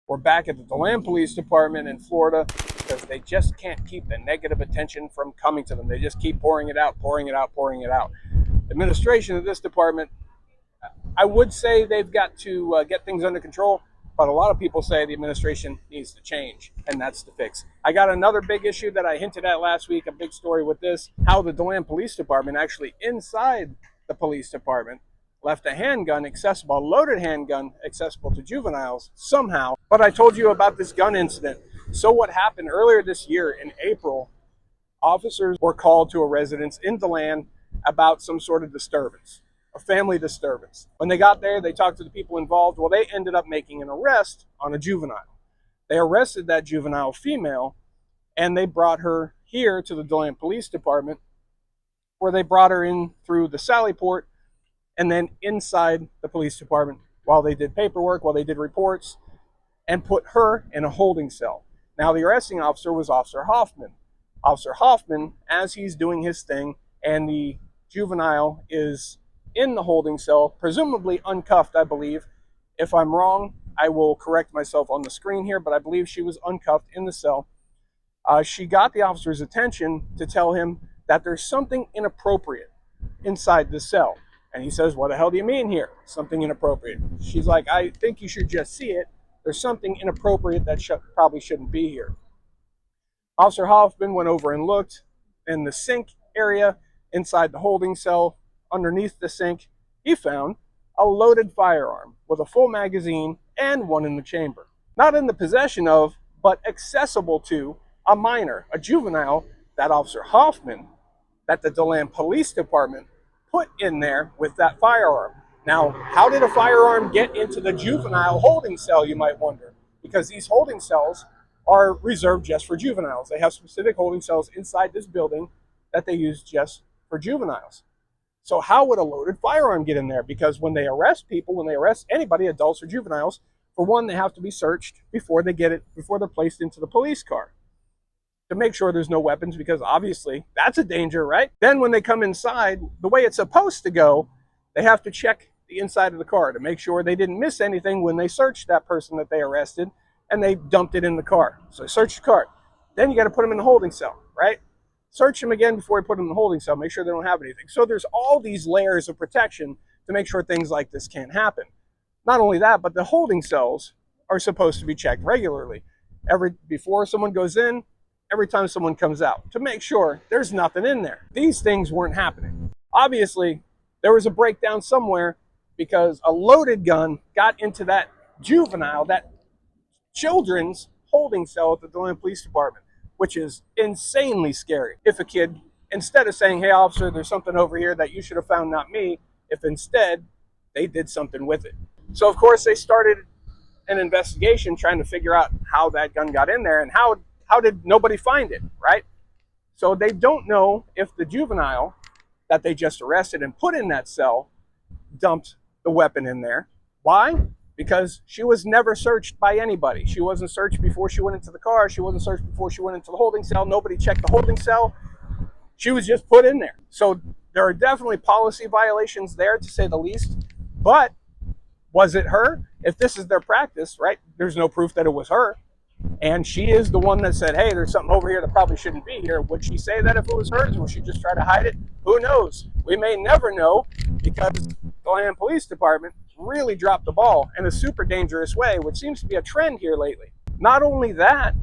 We're back at the Deland Police Department in Florida because they just can't keep the negative attention from coming to them. They just keep pouring it out, pouring it out, pouring it out. Administration of this department, I would say they've got to get things under control, but a lot of people say the administration needs to change, and that's the fix. I got another big issue that I hinted at last week, a big story with this, how the Deland Police Department actually inside the police department left a handgun accessible, a loaded handgun accessible to juveniles somehow. But I told you about this gun incident. So what happened earlier this year in April, officers were called to a residence in Deland about some sort of disturbance, a family disturbance. When they got there, they talked to the people involved. Well, they ended up making an arrest on a juvenile. They arrested that juvenile female, and they brought her here to the Deland Police Department, where they brought her in through the Sally Port and then inside the police department while they did paperwork, while they did reports, and put her in a holding cell. Now, the arresting officer was Officer Hoffman. Officer Hoffman, as he's doing his thing, and the juvenile is in the holding cell, presumably uncuffed, I believe. If I'm wrong, I will correct myself on the screen here, but I believe she was uncuffed in the cell. She got the officer's attention to tell him that there's something inappropriate inside the cell. And he says, what the hell do you mean here? Something inappropriate. She's like, I think you should just see it. There's something inappropriate that probably shouldn't be here. Officer Hoffman went over and looked in the sink area inside the holding cell. Underneath the sink, he found a loaded firearm with a full magazine and one in the chamber. Not in the possession of, but accessible to a minor, a juvenile that Officer Hoffman, that the Deland Police Department put in there with that firearm. Now, how did a firearm get into the juvenile holding cell, you might wonder? Because these holding cells are reserved just for juveniles. They have specific holding cells inside this building that they use just for juveniles. So how would a loaded firearm get in there? Because when they arrest people, when they arrest anybody, adults or juveniles, for one, they have to be searched before they're placed into the police car to make sure there's no weapons, because obviously that's a danger, right? Then when they come inside, the way it's supposed to go, they have to check the inside of the car to make sure they didn't miss anything when they searched that person that they arrested and they dumped it in the car. So they search the car. Then you got to put them in the holding cell, right? Search them again before you put them in the holding cell. Make sure they don't have anything. So there's all these layers of protection to make sure things like this can't happen. Not only that, but the holding cells are supposed to be checked regularly. Before someone goes in, every time someone comes out, to make sure there's nothing in there. These things weren't happening. Obviously, there was a breakdown somewhere because a loaded gun got into that juvenile, that children's holding cell at the Deland Police Department, which is insanely scary. If a kid, instead of saying, hey officer, there's something over here that you should have found, not me, if instead they did something with it. So of course they started an investigation trying to figure out how that gun got in there and how did nobody find it, right? So they don't know if the juvenile that they just arrested and put in that cell dumped the weapon in there. Why? Because she was never searched by anybody. She wasn't searched before she went into the car. She wasn't searched before she went into the holding cell. Nobody checked the holding cell. She was just put in there. So there are definitely policy violations there, to say the least. But was it her? If this is their practice, right, there's no proof that it was her. And she is the one that said, hey, there's something over here that probably shouldn't be here. Would she say that if it was hers? Would she just try to hide it? Who knows? We may never know, because the Deland Police Department really dropped the ball in a super dangerous way, which seems to be a trend here lately. Not only that,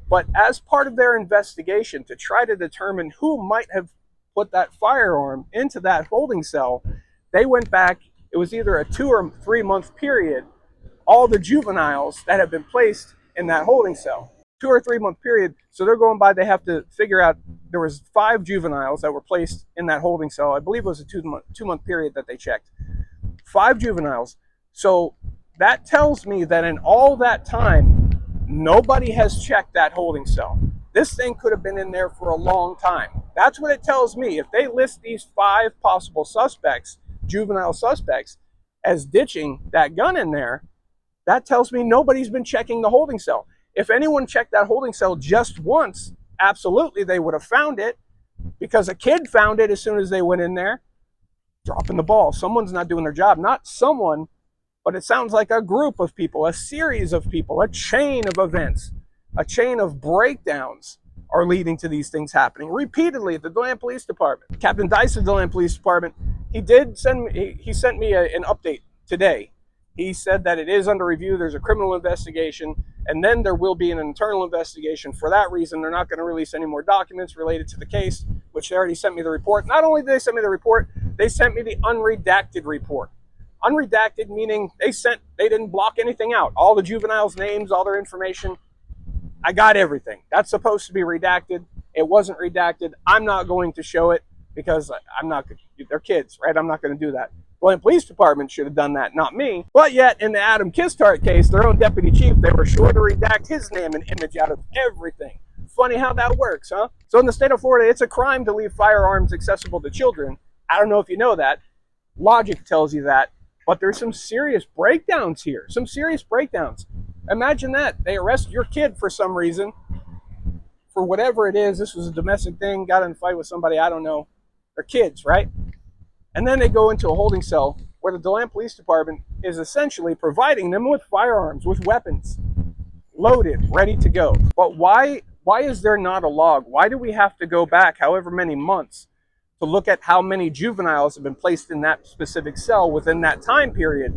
but as part of their investigation to try to determine who might have put that firearm into that holding cell, they went back. It was either a 2 or 3 month period, all the juveniles that have been placed in that holding cell, 2 or 3 month period. So they're going by, they have to figure out, there was 5 juveniles that were placed in that holding cell. I believe it was a 2 month period that they checked. 5 juveniles. So that tells me that in all that time, nobody has checked that holding cell. This thing could have been in there for a long time. That's what it tells me. If they list these 5 possible suspects, juvenile suspects, as ditching that gun in there, that tells me nobody's been checking the holding cell. If anyone checked that holding cell just once, absolutely they would have found it, because a kid found it as soon as they went in there. Dropping the ball. Someone's not doing their job. Not someone But it sounds like a group of people, a series of people, a chain of events, a chain of breakdowns are leading to these things happening repeatedly at the Deland Police Department. Captain Dice of the Deland Police Department, he sent me an update today. He said that it is under review. There's a criminal investigation, and then there will be an internal investigation. For that reason, they're not going to release any more documents related to the case, which they already sent me the report. Not only did they send me the report, they sent me the unredacted report. Unredacted meaning they didn't block anything out. All the juveniles' names, all their information. I got everything. That's supposed to be redacted. It wasn't redacted. I'm not going to show it because they're kids, right? I'm not going to do that. Well, the police department should have done that, not me. But yet, in the Adam Kistart case, their own deputy chief, they were sure to redact his name and image out of everything. Funny how that works, huh? So in the state of Florida, it's a crime to leave firearms accessible to children. I don't know if you know that. Logic tells you that. But there's some serious breakdowns here. Some serious breakdowns. Imagine that. They arrest your kid for some reason. For whatever it is. This was a domestic thing. Got in a fight with somebody. I don't know. They're kids, right? And then they go into a holding cell where the Deland Police Department is essentially providing them with firearms, with weapons. Loaded, ready to go. But why is there not a log? Why do we have to go back however many months to look at how many juveniles have been placed in that specific cell within that time period?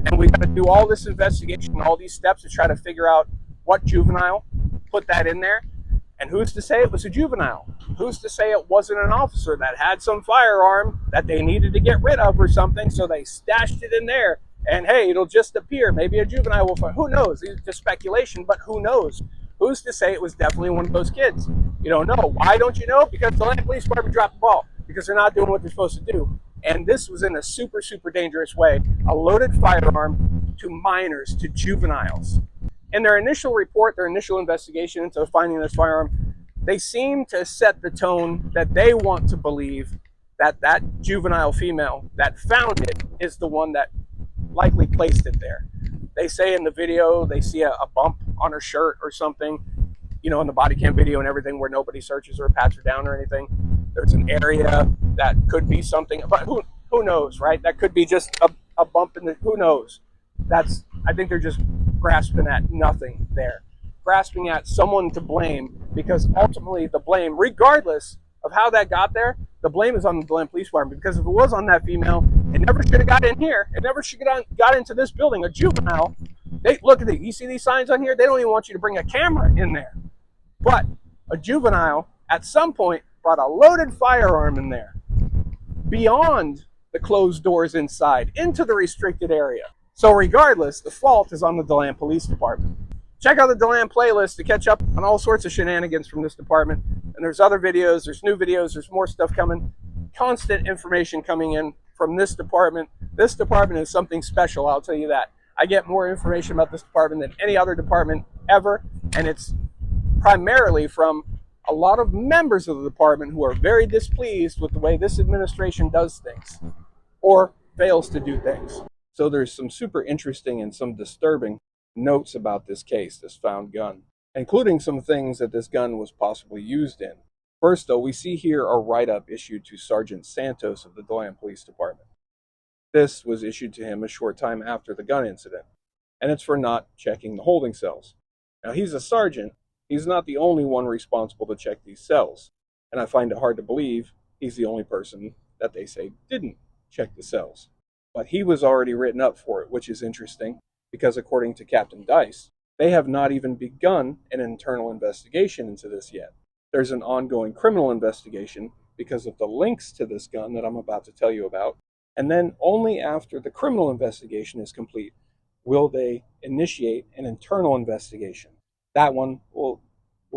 And we got to do all this investigation, all these steps to try to figure out what juvenile put that in there. And who's to say it was a juvenile? Who's to say it wasn't an officer that had some firearm that they needed to get rid of or something, so they stashed it in there, and hey, it'll just appear. Maybe a juvenile will find. Who knows? It's just speculation, but who knows? Who's to say it was definitely one of those kids? You don't know. Why don't you know? Because the Deland Police Department dropped the ball. Because they're not doing what they're supposed to do. And this was in a super, super dangerous way. A loaded firearm to minors, to juveniles. In their initial report, their initial investigation into finding this firearm, they seem to set the tone that they want to believe that that juvenile female that found it is the one that likely placed it there. They say in the video they see a bump on her shirt or something, you know, in the body cam video and everything, where nobody searches her, pats her down or anything. There's an area that could be something, but who knows, right? That could be just a bump in the, who knows? I think they're just grasping at nothing there. Grasping at someone to blame, because ultimately the blame, regardless of how that got there, the blame is on the Deland Police Department, because if it was on that female, it never should have got in here. It never should have got into this building. A juvenile, look at it. You see these signs on here? They don't even want you to bring a camera in there. But a juvenile, at some point, brought a loaded firearm in there, beyond the closed doors inside, into the restricted area. So regardless, the fault is on the Deland Police Department. Check out the Deland playlist to catch up on all sorts of shenanigans from this department. And there's other videos, there's new videos, there's more stuff coming. Constant information coming in from this department. This department is something special, I'll tell you that. I get more information about this department than any other department ever, and it's primarily from a lot of members of the department who are very displeased with the way this administration does things, or fails to do things. So there's some super interesting and some disturbing notes about this case, this found gun, including some things that this gun was possibly used in. First, though, we see here a write-up issued to Sergeant Santos of the Deland Police Department. This was issued to him a short time after the gun incident, and it's for not checking the holding cells. Now, he's a sergeant. He's not the only one responsible to check these cells, and I find it hard to believe he's the only person that they say didn't check the cells. But he was already written up for it, which is interesting, because according to Captain Dice, they have not even begun an internal investigation into this yet. There's an ongoing criminal investigation because of the links to this gun that I'm about to tell you about, and then only after the criminal investigation is complete will they initiate an internal investigation. That one will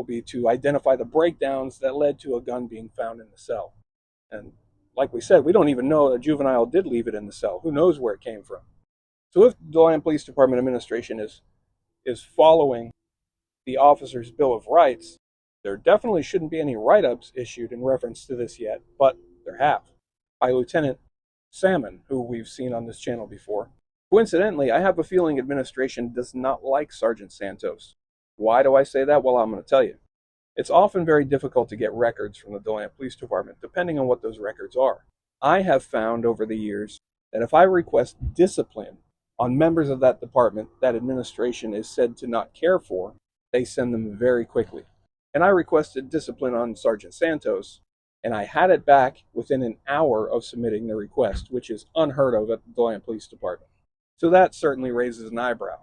be to identify the breakdowns that led to a gun being found in the cell. And like we said, we don't even know a juvenile did leave it in the cell. Who knows where it came from? So if the Deland Police Department administration is following the officer's Bill of Rights, there definitely shouldn't be any write-ups issued in reference to this yet, but there have, by Lieutenant Salmon, who we've seen on this channel before. Coincidentally, I have a feeling administration does not like Sergeant Santos. Why do I say that? Well, I'm going to tell you. It's often very difficult to get records from the Deland Police Department, depending on what those records are. I have found over the years that if I request discipline on members of that department that administration is said to not care for, they send them very quickly. And I requested discipline on Sergeant Santos, and I had it back within an hour of submitting the request, which is unheard of at the Deland Police Department. So that certainly raises an eyebrow.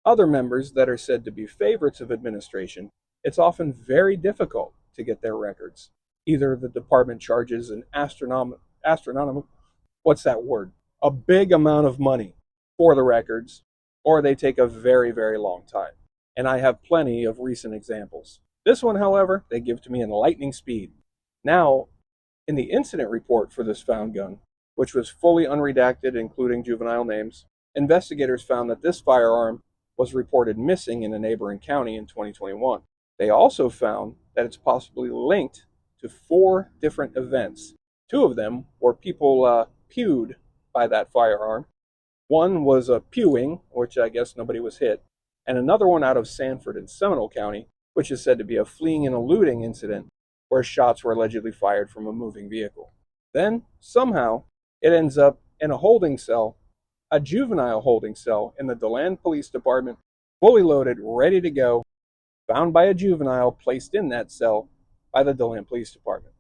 Other members that are said to be favorites of administration, it's often very difficult to get their records. Either the department charges an astronomical, what's that word? A big amount of money for the records, or they take a very, very long time. And I have plenty of recent examples. This one, however, they give to me in lightning speed. Now, in the incident report for this found gun, which was fully unredacted, including juvenile names, investigators found that this firearm was reported missing in a neighboring county in 2021. They also found that it's possibly linked to 4 different events. 2 of them were people pewed by that firearm. One was a pewing, which I guess nobody was hit, and another one out of Sanford in Seminole County, which is said to be a fleeing and eluding incident where shots were allegedly fired from a moving vehicle. Then, somehow, it ends up in a holding cell, a juvenile holding cell in the Deland Police Department, fully loaded, ready to go, found by a juvenile placed in that cell by the Deland Police Department.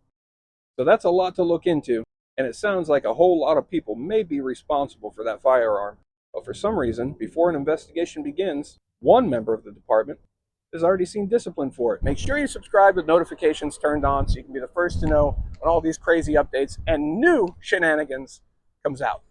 So that's a lot to look into, and it sounds like a whole lot of people may be responsible for that firearm. But for some reason, before an investigation begins, one member of the department has already seen discipline for it. Make sure you subscribe with notifications turned on so you can be the first to know when all these crazy updates and new shenanigans comes out.